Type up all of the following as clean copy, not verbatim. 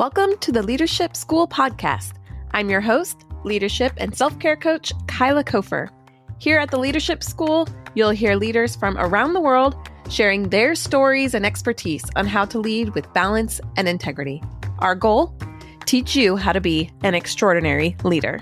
Welcome to the Leadership School podcast. I'm your host, leadership and self-care coach, Kyla Kofer. Here at the Leadership School, you'll hear leaders from around the world sharing their stories and expertise on how to lead with balance and integrity. Our goal? Teach you how to be an extraordinary leader.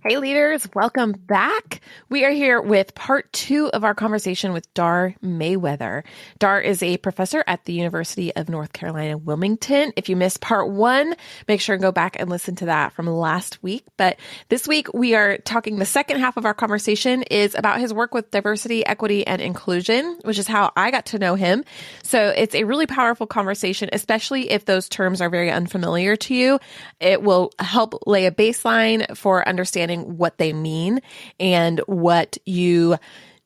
Hey leaders, welcome back. We are here with part 2 of our conversation with Dar Mayweather. Dar is a professor at the University of North Carolina, Wilmington. If you missed part 1, make sure and go back and listen to that from last week. But this week we are talking, the second half of our conversation is about his work with diversity, equity, and inclusion, which is how I got to know him. So it's a really powerful conversation, especially if those terms are very unfamiliar to you. It will help lay a baseline for understanding what they mean and what you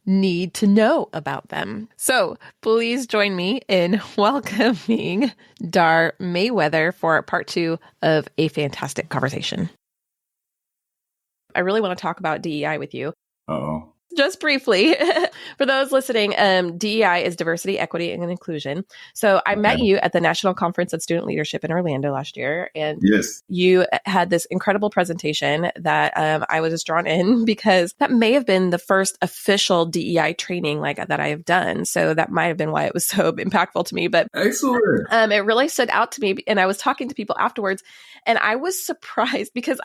need to know about them. So please join me in welcoming Dar Mayweather for part 2 of a fantastic conversation. I really want to talk about DEI with you. Uh-oh. Just briefly, for those listening, DEI is diversity, equity, and inclusion. So I met you at the National Conference on Student Leadership in Orlando last year, and Yes. You had this incredible presentation that I was just drawn in because that may have been the first official DEI training like that I have done. So that might have been why it was so impactful to me. But Excellent. It really stood out to me, and I was talking to people afterwards, and I was surprised because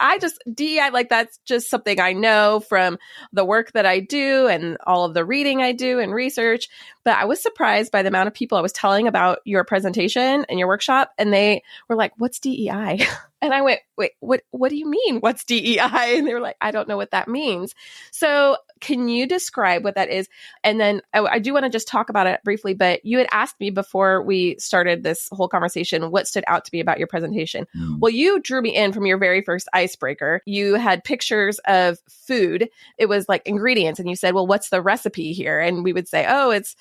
DEI, like that's just something I know from the work that I do and all of the reading I do and research. But I was surprised by the amount of people I was telling about your presentation and your workshop, and they were like, "What's DEI?" And I went, "Wait, what do you mean? What's DEI?" And they were like, "I don't know what that means." So can you describe what that is? And then I do want to just talk about it briefly, but you had asked me before we started this whole conversation, what stood out to me about your presentation. Well, you drew me in from your very first icebreaker. You had pictures of food. It was like ingredients. And you said, well, what's the recipe here? And we would say, oh, it's,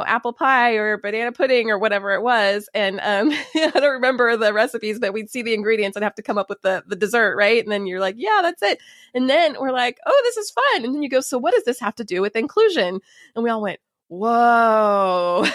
apple pie or banana pudding or whatever it was. And I don't remember the recipes, but we'd see the ingredients and have to come up with the dessert, right? And then you're like, yeah, that's it. And then we're like, oh, this is fun. And then you go, so what does this have to do with inclusion? And we all went, whoa,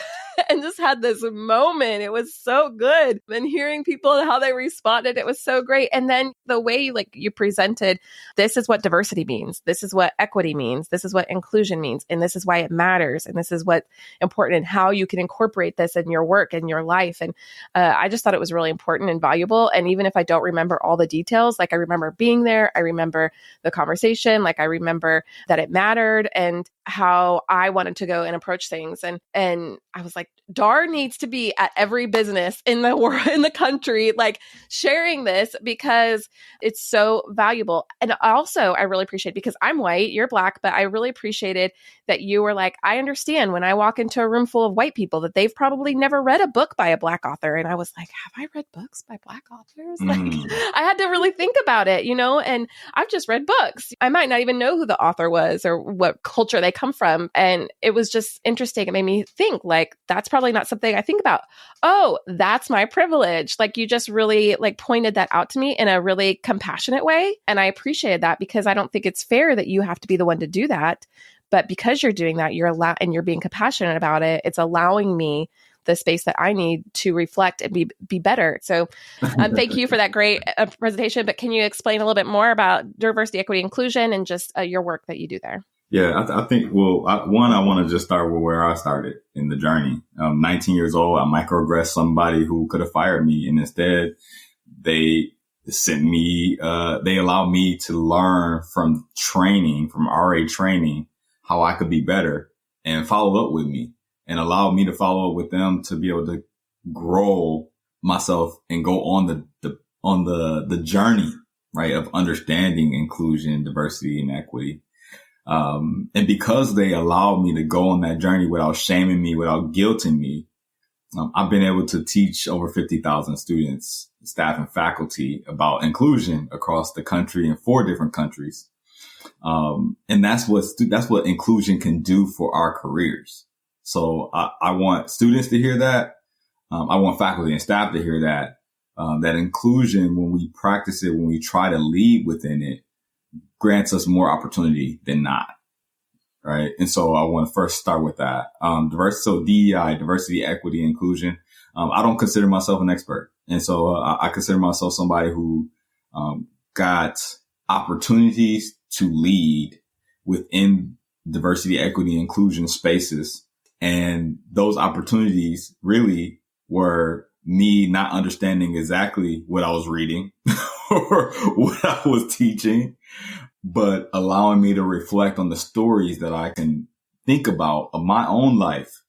and just had this moment. It was so good. And hearing people and how they responded, it was so great. And then the way you presented, this is what diversity means. This is what equity means. This is what inclusion means. And this is why it matters. And this is what's important and how you can incorporate this in your work and your life. And I just thought it was really important and valuable. And even if I don't remember all the details, I remember being there, I remember the conversation, I remember that it mattered and how I wanted to go and approach things. And I was like, Dar needs to be at every business in the world, in the country, sharing this because it's so valuable. And also I really appreciate, because I'm white, you're Black, but I really appreciated that you were like, I understand when I walk into a room full of white people that they've probably never read a book by a Black author. And I was like, have I read books by Black authors? I had to really think about it, and I've just read books. I might not even know who the author was or what culture they come from. And it was just interesting. It made me think that's probably not something I think about. Oh, that's my privilege. You just really pointed that out to me in a really compassionate way. And I appreciated that because I don't think it's fair that you have to be the one to do that. But because you're doing that, and you're being compassionate about it, it's allowing me the space that I need to reflect and be better. So thank you for that great presentation. But can you explain a little bit more about diversity, equity, inclusion, and just your work that you do there? Yeah, I think, I want to just start with where I started in the journey. 19 years old, I microaggressed somebody who could have fired me. And instead, they allowed me to learn from RA training, how I could be better and follow up with me and allow me to follow up with them to be able to grow myself and go on the journey, right, of understanding inclusion, diversity, and equity. And because they allowed me to go on that journey without shaming me, without guilting me, I've been able to teach over 50,000 students, staff, and faculty about inclusion across the country in 4 different countries. And that's what inclusion can do for our careers. So I want students to hear that. I want faculty and staff to hear that, that inclusion, when we practice it, when we try to lead within it, grants us more opportunity than not. right? And so I want to first start with that. So DEI, diversity, equity, inclusion. I don't consider myself an expert. And so I consider myself somebody who got opportunities to lead within diversity, equity, inclusion spaces. And those opportunities really were me not understanding exactly what I was reading or what I was teaching, but allowing me to reflect on the stories that I can think about of my own life,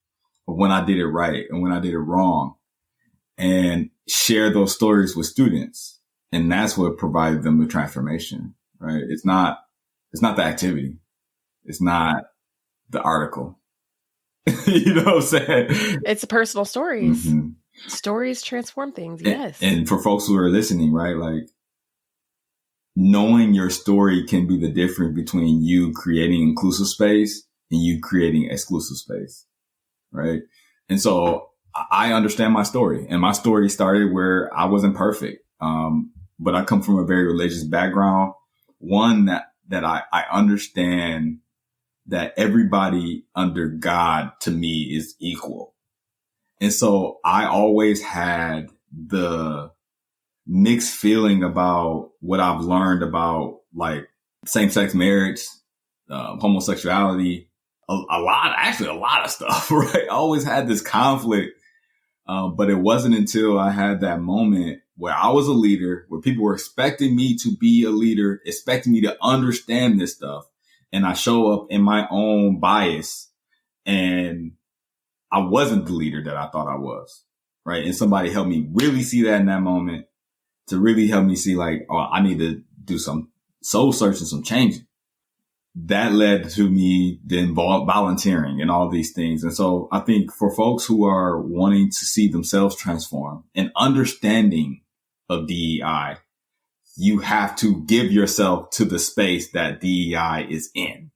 of when I did it right and when I did it wrong, and share those stories with students. And that's what provided them the transformation, right? It's not the activity. It's not the article. You know what I'm saying? It's personal stories. Mm-hmm. Stories transform things. Yes. And for folks who are listening, right? Like, knowing your story can be the difference between you creating inclusive space and you creating exclusive space, right? And so I understand my story, and my story started where I wasn't perfect. But I come from a very religious background. One that I understand that everybody under God to me is equal. And so I always had the mixed feeling about what I've learned about like same-sex marriage, homosexuality, a lot of stuff, right? I always had this conflict. But it wasn't until I had that moment where I was a leader, where people were expecting me to be a leader, expecting me to understand this stuff. And I show up in my own bias, and I wasn't the leader that I thought I was, right? And somebody helped me really see that in that moment, to really help me see like, oh, I need to do some soul searching, some changing. That led to me then volunteering and all these things. And so I think for folks who are wanting to see themselves transform and understanding of DEI, you have to give yourself to the space that DEI is in.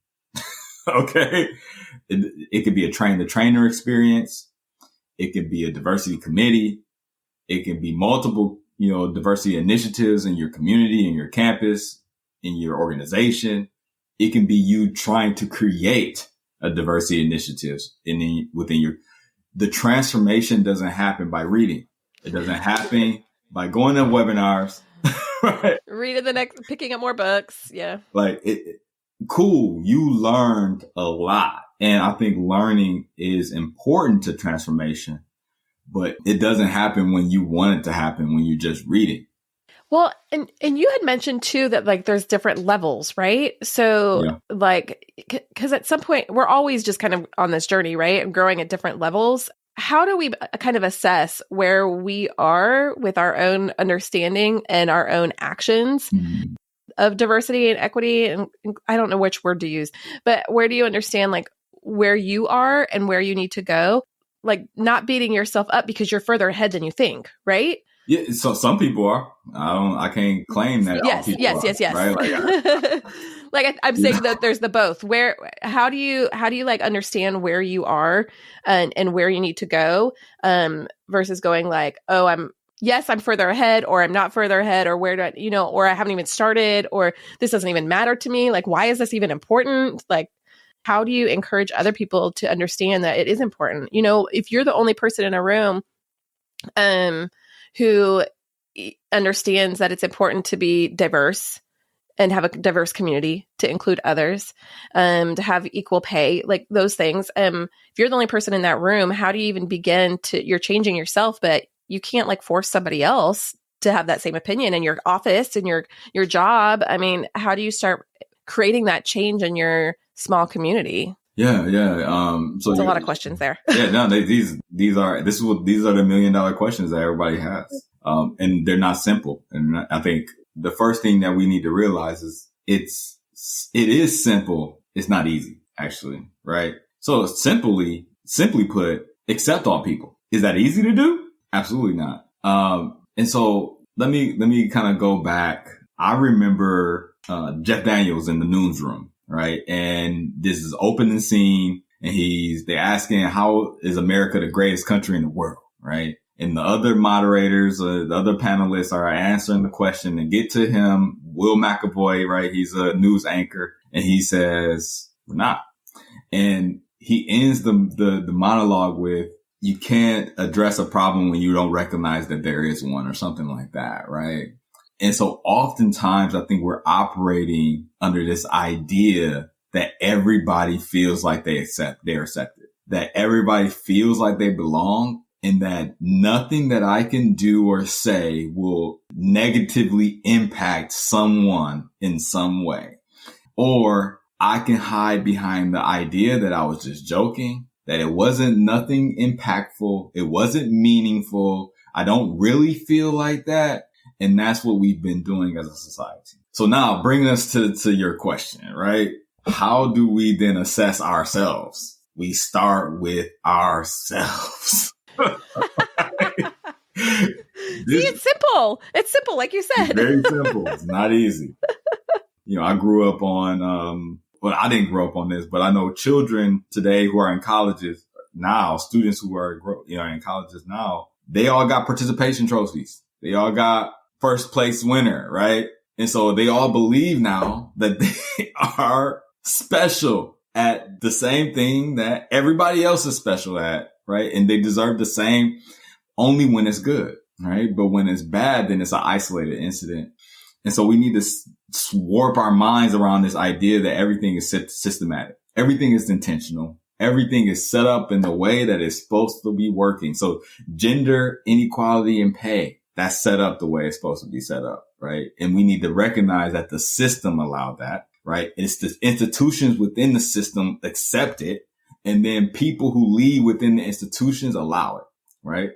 Okay. It could be a train the trainer experience. It could be a diversity committee. It can be multiple, diversity initiatives in your community, in your campus, in your organization. It can be you trying to create a diversity initiatives within the transformation doesn't happen by reading. It doesn't happen by going to webinars, right? Picking up more books. Yeah. Like cool. You learned a lot. And I think learning is important to transformation, but it doesn't happen when you want it to happen, when you're just reading. Well, and you had mentioned too that like there's different levels, right? So like, because at some point we're always just kind of on this journey, right? And growing at different levels. How do we kind of assess where we are with our own understanding and our own actions of diversity and equity? And I don't know which word to use, but where do you understand like where you are and where you need to go? Like not beating yourself up because you're further ahead than you think, right? Yeah, so some people are. I can't claim that. Yes, all people yes. Right? Like I'm saying that there's the both. How do you like understand where you are and where you need to go, versus going like, oh, I'm further ahead, or I'm not further ahead, or where do I, or I haven't even started, or this doesn't even matter to me. Like, why is this even important? Like, how do you encourage other people to understand that it is important? If you're the only person in a room, who understands that it's important to be diverse and have a diverse community, to include others, to have equal pay, like those things. If you're the only person in that room, how do you even begin you're changing yourself, but you can't like force somebody else to have that same opinion in your office and your job. I mean, how do you start creating that change in your small community? Yeah. So there's a lot of questions there. Yeah, no, these are the $1 million questions that everybody has. And they're not simple. And I think the first thing that we need to realize is it is simple. It's not easy, actually. Right. So simply put, accept all people. Is that easy to do? Absolutely not. And so let me kind of go back. I remember, Jeff Daniels in the newsroom. Right. And this is opening scene, and they're asking, how is America the greatest country in the world? Right. And the other moderators, the other panelists are answering the question, and get to him, Will McAvoy, right? He's a news anchor, and he says, we're not. And he ends the monologue with, you can't address a problem when you don't recognize that there is one, or something like that, right? And so oftentimes I think we're operating under this idea that everybody feels like they're accepted, that everybody feels like they belong, and that nothing that I can do or say will negatively impact someone in some way. Or I can hide behind the idea that I was just joking, that it wasn't nothing impactful, it wasn't meaningful, I don't really feel like that. And that's what we've been doing as a society. So now bringing us to your question, right? How do we then assess ourselves? We start with ourselves. It's simple. It's simple, like you said. Very simple. It's not easy. I grew up on, well, I didn't grow up on this, but I know children today who are in colleges now, students who are, in colleges now, they all got participation trophies. They all got first place winner, right? And so they all believe now that they are special at the same thing that everybody else is special at, right? And they deserve the same only when it's good, right? But when it's bad, then it's an isolated incident. And so we need to warp our minds around this idea that everything is systematic. Everything is intentional. Everything is set up in the way that it's supposed to be working. So gender inequality in pay, that's set up the way it's supposed to be set up, right? And we need to recognize that the system allowed that, right? It's the institutions within the system accept it. And then people who lead within the institutions allow it, right?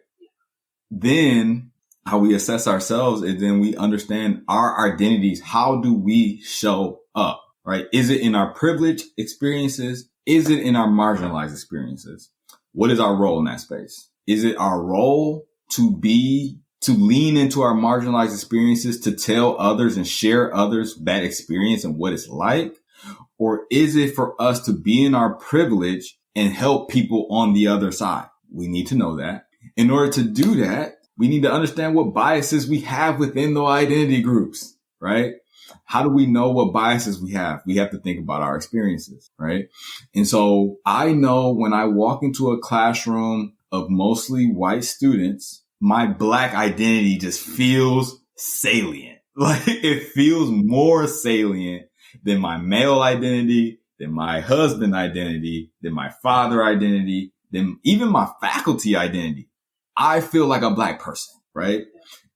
Then how we assess ourselves is then we understand our identities. How do we show up, right? Is it in our privileged experiences? Is it in our marginalized experiences? What is our role in that space? Is it our role to lean into our marginalized experiences, to tell others and share others that experience and what it's like? Or is it for us to be in our privilege and help people on the other side? We need to know that. In order to do that, we need to understand what biases we have within the identity groups, right? How do we know what biases we have? We have to think about our experiences, right? And so I know when I walk into a classroom of mostly white students, my Black identity just feels salient. Like it feels more salient than my male identity, than my husband identity, than my father identity, than even my faculty identity. I feel like a Black person, right?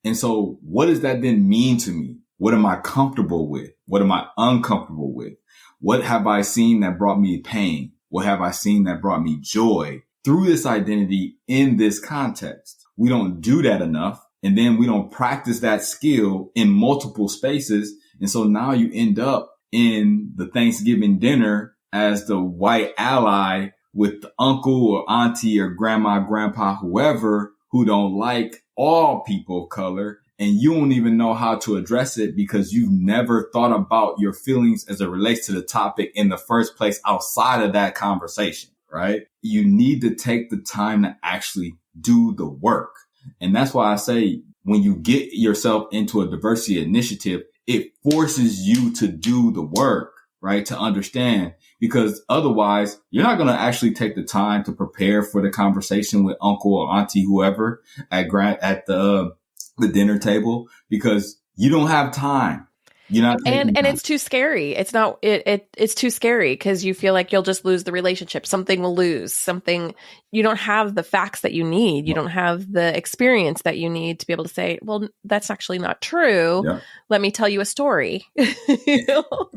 And so what does that then mean to me? What am I comfortable with? What am I uncomfortable with? What have I seen that brought me pain? What have I seen that brought me joy through this identity in this context? We don't do that enough. And then we don't practice that skill in multiple spaces. And so now you end up in the Thanksgiving dinner as the white ally with the uncle or auntie or grandma, grandpa, whoever, who don't like all people of color. And you don't even know how to address it because you've never thought about your feelings as it relates to the topic in the first place outside of that conversation, right? You need to take the time to actually do the work. And that's why I say when you get yourself into a diversity initiative, it forces you to do the work, right? To understand, because otherwise you're not going to actually take the time to prepare for the conversation with uncle or auntie, whoever at the dinner table, because you don't have time. You're not and it's too scary. It's too scary because you feel like you'll just lose the relationship. Something will lose. Something, you don't have the facts that you need. You don't have the experience that you need to be able to say, well, that's actually not true. Yeah. Let me tell you a story.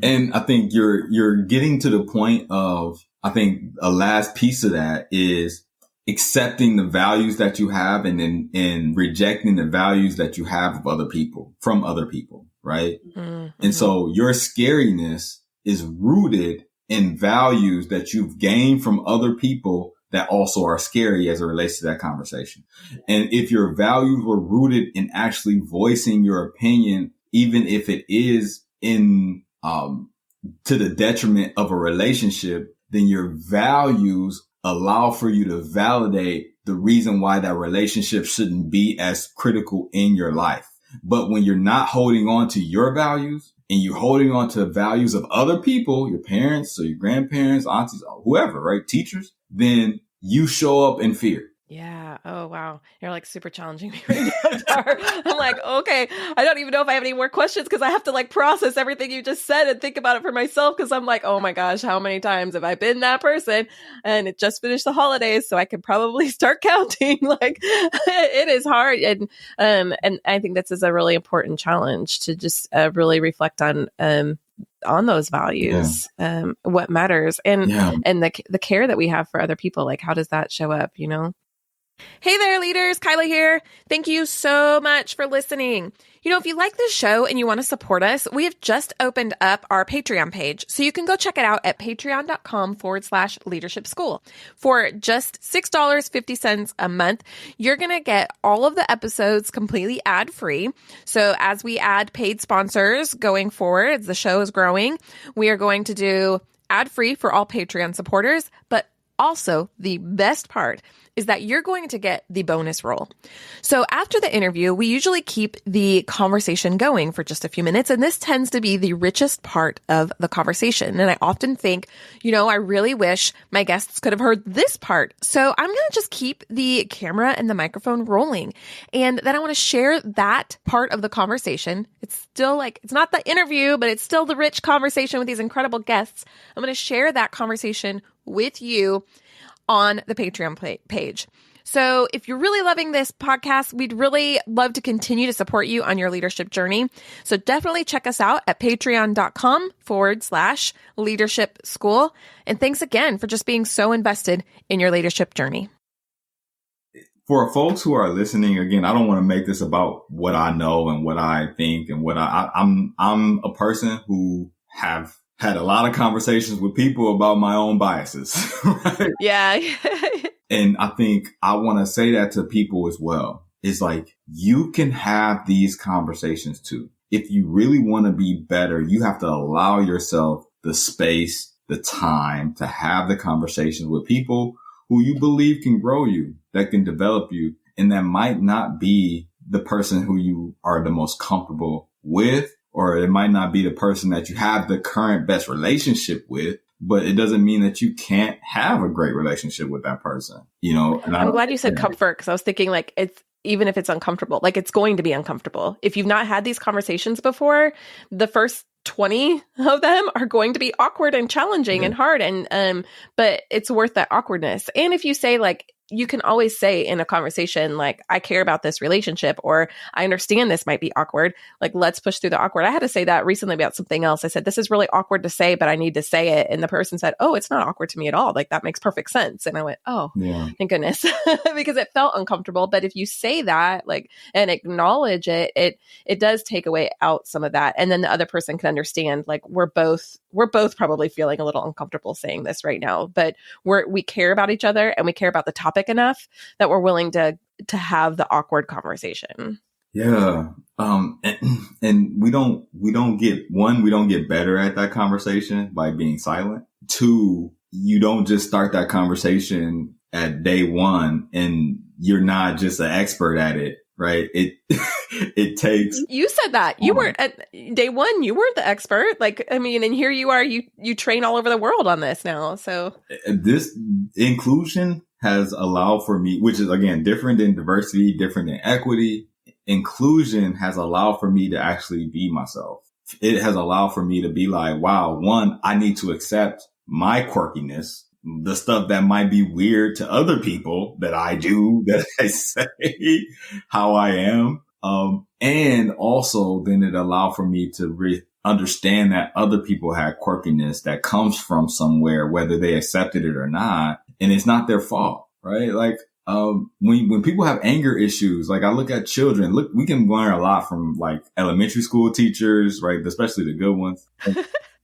And I think you're getting to the point of, I think a last piece of that is accepting the values that you have and rejecting the values that you have of other people, from other people, right? Mm-hmm. And so your scariness is rooted in values that you've gained from other people that also are scary as it relates to that conversation. And if your values were rooted in actually voicing your opinion, even if it is in to the detriment of a relationship, then your values allow for you to validate the reason why that relationship shouldn't be as critical in your life. But when you're not holding on to your values and you're holding on to the values of other people, your parents or your grandparents, aunties, whoever, right? Teachers, then you show up in fear. Yeah. Oh, wow. You're like super challenging me right now, Dar. I'm like, okay, I don't even know if I have any more questions because I have to like process everything you just said and think about it for myself. Cause I'm like, oh my gosh, how many times have I been that person? And it just finished the holidays. So I could probably start counting. Like it is hard. And I think this is a really important challenge to just really reflect on those values, what matters and the care that we have for other people. Like, how does that show up, you know? Hey there, leaders. Kyla here. Thank you so much for listening. You know, if you like this show and you want to support us, we have just opened up our Patreon page. So you can go check it out at patreon.com/leadership school. For just $6.50 a month, you're going to get all of the episodes completely ad-free. So as we add paid sponsors going forward, as the show is growing, we are going to do ad-free for all Patreon supporters, but also, the best part is that you're going to get the bonus role. So after the interview, we usually keep the conversation going for just a few minutes, and this tends to be the richest part of the conversation. And I often think, you know, I really wish my guests could have heard this part. So I'm going to just keep the camera and the microphone rolling. And then I want to share that part of the conversation. It's still like, it's not the interview, but it's still the rich conversation with these incredible guests. I'm going to share that conversation with you on the Patreon page. So if you're really loving this podcast, we'd really love to continue to support you on your leadership journey. So definitely check us out at patreon.com/leadership school. And thanks again for just being so invested in your leadership journey. For folks who are listening, again, I don't want to make this about what I know and what I think and what I'm a person who have had a lot of conversations with people about my own biases. Right? Yeah. And I think I want to say that to people as well. It's like, you can have these conversations too. If you really want to be better, you have to allow yourself the space, the time to have the conversations with people who you believe can grow you, that can develop you, and that might not be the person who you are the most comfortable with, or it might not be the person that you have the current best relationship with, but it doesn't mean that you can't have a great relationship with that person, you know? And I'm glad you said comfort, because I was thinking like, it's, even if it's uncomfortable, like it's going to be uncomfortable. If you've not had these conversations before, the first 20 of them are going to be awkward and challenging and hard. And, but it's worth that awkwardness. And if you say like, you can always say in a conversation, like, I care about this relationship, or I understand this might be awkward. Like, let's push through the awkward. I had to say that recently about something else. I said, this is really awkward to say, but I need to say it. And the person said, oh, it's not awkward to me at all. Like, that makes perfect sense. And I went, oh, thank goodness, because it felt uncomfortable. But if you say that, like, and acknowledge it, it does take away out some of that. And then the other person can understand, like, we're both probably feeling a little uncomfortable saying this right now, but we care about each other and we care about the topic enough that we're willing to have the awkward conversation. Yeah. And we don't get better at that conversation by being silent. 2, you don't just start that conversation at day 1 and you're not just an expert at it. Right. It takes. You said that you weren't at day 1. You weren't the expert. Like, I mean, and here you are, you train all over the world on this now. So this inclusion has allowed for me, which is again, different than diversity, different than equity. Inclusion has allowed for me to actually be myself. It has allowed for me to be like, wow, 1, I need to accept my quirkiness, the stuff that might be weird to other people that I do, that I say how I am. And also then it allowed for me to understand that other people had quirkiness that comes from somewhere, whether they accepted it or not. And it's not their fault, right? Like, when people have anger issues, like I look at children, we can learn a lot from like elementary school teachers, right? Especially the good ones.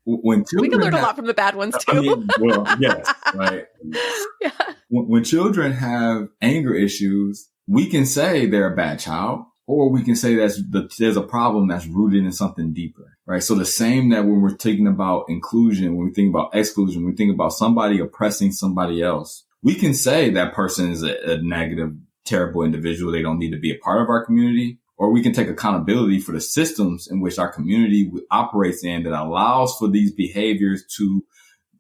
When we can learn a lot from the bad ones too. I mean, well, yes, right. Yeah. When children have anger issues, we can say they're a bad child, or we can say there's a problem that's rooted in something deeper, right? So the same that when we're thinking about inclusion, when we think about exclusion, when we think about somebody oppressing somebody else, we can say that person is a negative, terrible individual. They don't need to be a part of our community. or we can take accountability for the systems in which our community operates in that allows for these behaviors to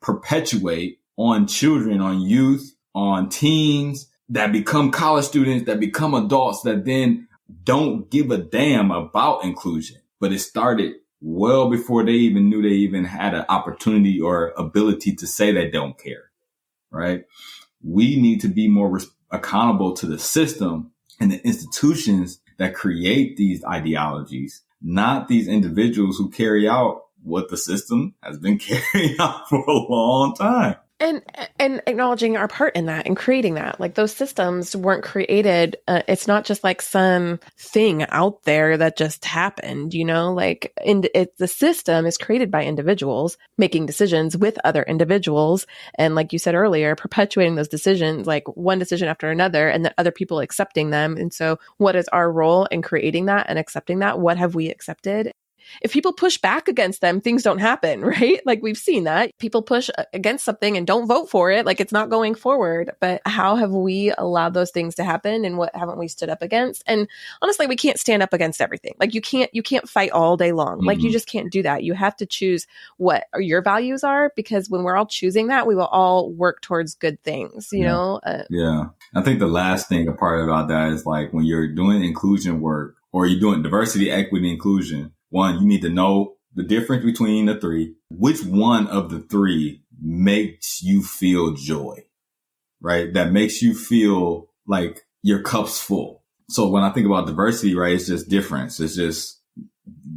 perpetuate on children, on youth, on teens that become college students, that become adults, that then don't give a damn about inclusion. But it started well before they even knew they even had an opportunity or ability to say they don't care, right? We need to be more accountable to the system and the institutions that create these ideologies, not these individuals who carry out what the system has been carrying out for a long time. And acknowledging our part in that and creating that. Like, those systems weren't created. It's not just like some thing out there that just happened, like the system is created by individuals making decisions with other individuals. And like you said earlier, perpetuating those decisions, like one decision after another, and then other people accepting them. And so what is our role in creating that and accepting that? What have we accepted? If people push back against them, things don't happen, right? Like, we've seen that. People push against something and don't vote for it, like it's not going forward. But how have we allowed those things to happen, and what haven't we stood up against? And honestly, we can't stand up against everything. Like, you can't fight all day long. Like, you just can't do that. You have to choose what your values are, because when we're all choosing that, we will all work towards good things, you know? Yeah. I think the last thing apart about that is, like, when you're doing inclusion work or you're doing diversity, equity, inclusion, one, you need to know the difference between the three. Which one of the three makes you feel joy, right? That makes you feel like your cup's full. So when I think about diversity, right, it's just difference. It's just,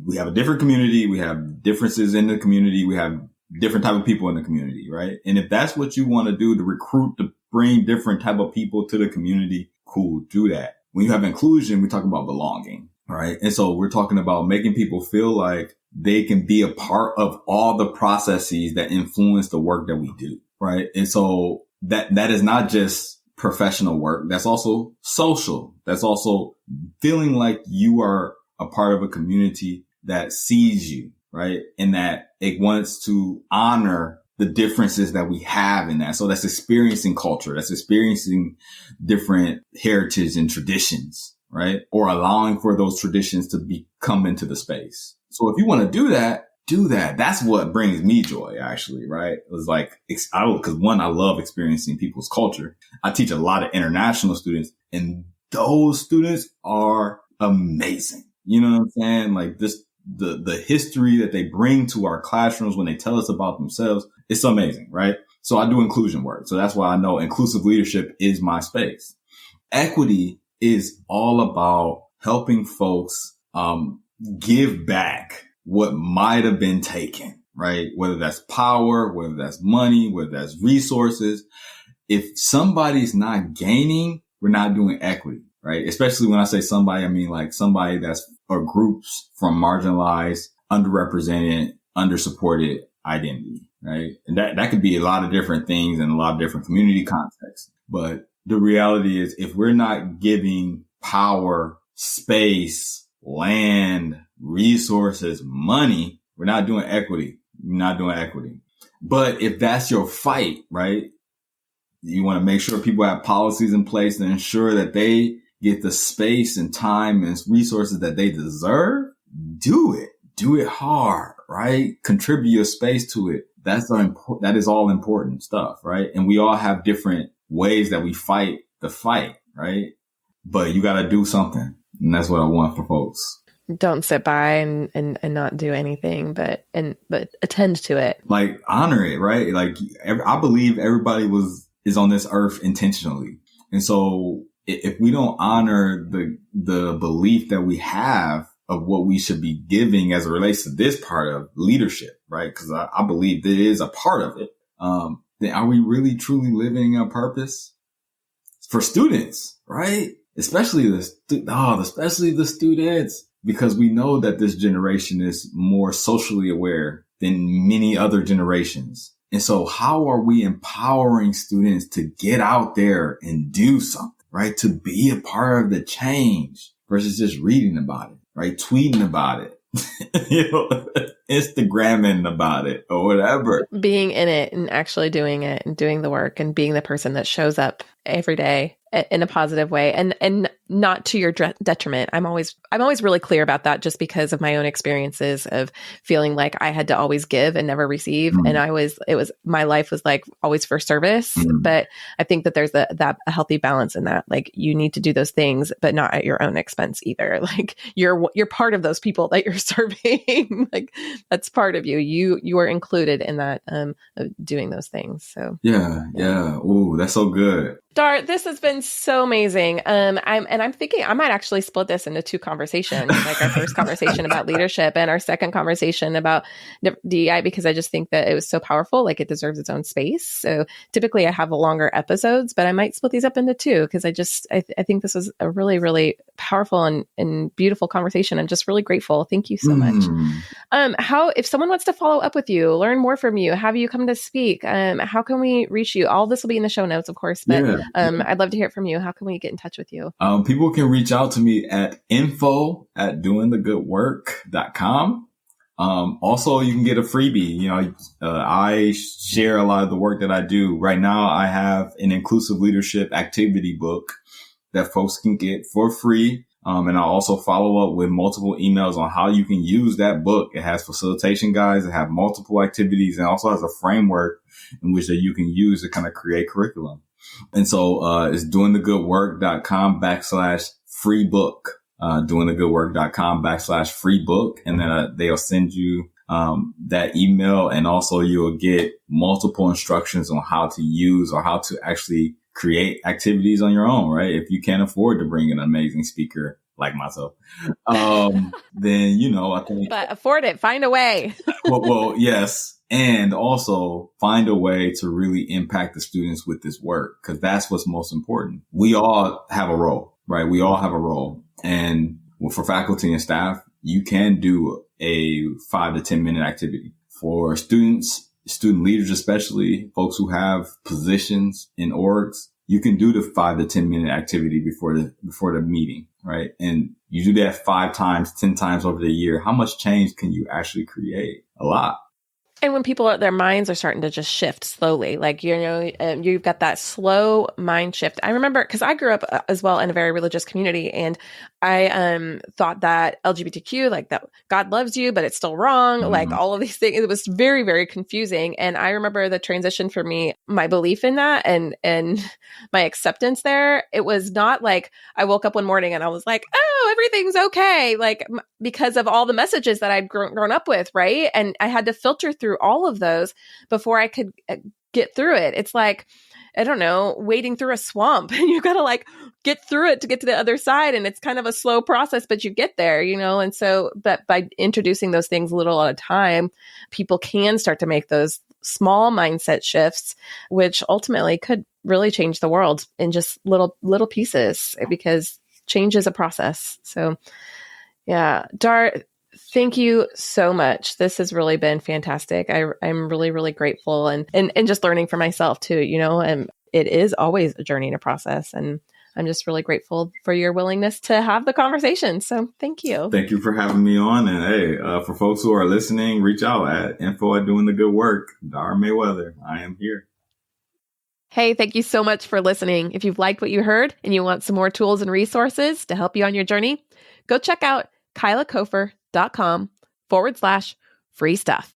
we have a different community. We have differences in the community. We have different type of people in the community, right? And if that's what you want to do, to recruit, to bring different type of people to the community, cool, do that. When you have inclusion, we talk about belonging. Right. And so we're talking about making people feel like they can be a part of all the processes that influence the work that we do. Right. And so that is not just professional work. That's also social. That's also feeling like you are a part of a community that sees you. Right. And that it wants to honor the differences that we have in that. So that's experiencing culture. That's experiencing different heritage and traditions. Right. Or allowing for those traditions to come into the space. So if you want to do that, do that. That's what brings me joy, actually. Right. It was like, because one, I love experiencing people's culture. I teach a lot of international students, and those students are amazing. You know what I'm saying? Like the history that they bring to our classrooms when they tell us about themselves, it's amazing. Right. So I do inclusion work. So that's why I know inclusive leadership is my space. Equity is all about helping folks give back what might have been taken, right? Whether that's power, whether that's money, whether that's resources. If somebody's not gaining, we're not doing equity, right? Especially when I say somebody, I mean like somebody that's or groups from marginalized, underrepresented, undersupported identity, right? And that could be a lot of different things in a lot of different community contexts. But the reality is, if we're not giving power, space, land, resources, money, we're not doing equity. We're not doing equity. But if that's your fight, right, you want to make sure people have policies in place to ensure that they get the space and time and resources that they deserve, do it. Do it hard, right? Contribute your space to it. That is all important stuff, right? And we all have different ways that we fight the fight, right? But you got to do something. And that's what I want for folks. Don't sit by and not do anything, but attend to it. Like, honor it, right? Like, I believe everybody is on this earth intentionally. And so if we don't honor the belief that we have of what we should be giving as it relates to this part of leadership, right? Because I believe that it is a part of it. Then are we really truly living a purpose for students, right? Especially the students, because we know that this generation is more socially aware than many other generations. And so how are we empowering students to get out there and do something, right? To be a part of the change versus just reading about it, right? Tweeting about it. Instagramming about it or whatever. Being in it and actually doing it and doing the work and being the person that shows up every day in a positive way. And not to your detriment. I'm always really clear about that, just because of my own experiences of feeling like I had to always give and never receive. And my life was like always for service. But I think that there's a healthy balance in that. Like, you need to do those things, but not at your own expense either. Like, you're part of those people that you're serving. Like, that's part of you. You are included in that, of doing those things. So yeah. Ooh, that's so good. Dar, this has been so amazing. I'm thinking I might actually split this into two conversations, like our first conversation about leadership and our second conversation about DEI, because I just think that it was so powerful. Like, it deserves its own space. So typically I have longer episodes, but I might split these up into two, because I think this was a really, really powerful and beautiful conversation. I'm just really grateful. Thank you so much. If someone wants to follow up with you, learn more from you, have you come to speak, how can we reach you? All this will be in the show notes, of course, but I'd love to hear from you. How can we get in touch with you? People can reach out to me at info@doingthegoodwork.com. Also, you can get a freebie. I share a lot of the work that I do. Right now, I have an inclusive leadership activity book that folks can get for free. And I'll also follow up with multiple emails on how you can use that book. It has facilitation guides, it has multiple activities, and also has a framework in which that you can use to kind of create curriculum. And so, it's doingthegoodwork.com/free book, doingthegoodwork.com/free book. And then they'll send you, that email, and also you'll get multiple instructions on how to use or how to actually create activities on your own, right? If you can't afford to bring an amazing speaker like myself, then, I think. But afford it, find a way. well, yes. And also find a way to really impact the students with this work, because that's what's most important. We all have a role, right? We all have a role. And for faculty and staff, you can do a 5 to 10 minute activity. For students, student leaders, especially folks who have positions in orgs, you can do the 5 to 10 minute activity before the meeting, right? And you do that 5 times, 10 times over the year. How much change can you actually create? A lot. And when their minds are starting to just shift slowly, like, you've got that slow mind shift. I remember, because I grew up as well in a very religious community, and I thought that LGBTQ, like, that God loves you, but it's still wrong. Like, all of these things, it was very, very confusing. And I remember the transition for me, my belief in that and my acceptance there. It was not like I woke up one morning and I was like, oh, everything's okay. Like, because of all the messages that I'd grown up with, right? And I had to filter through all of those before I could get through it. It's like, I don't know, wading through a swamp, and you got to like get through it to get to the other side. And it's kind of a slow process, but you get there, And so, but by introducing those things a little at a time, people can start to make those small mindset shifts, which ultimately could really change the world in just little pieces, because change is a process. So yeah, Dar, thank you so much. This has really been fantastic. I'm really, really grateful and just learning for myself too, and it is always a journey and a process. And I'm just really grateful for your willingness to have the conversation. So thank you. Thank you for having me on. And hey, for folks who are listening, reach out at info@doingthegoodwork. Dar Mayweather. I am here. Hey, thank you so much for listening. If you've liked what you heard and you want some more tools and resources to help you on your journey, go check out kylakofer.com/free stuff.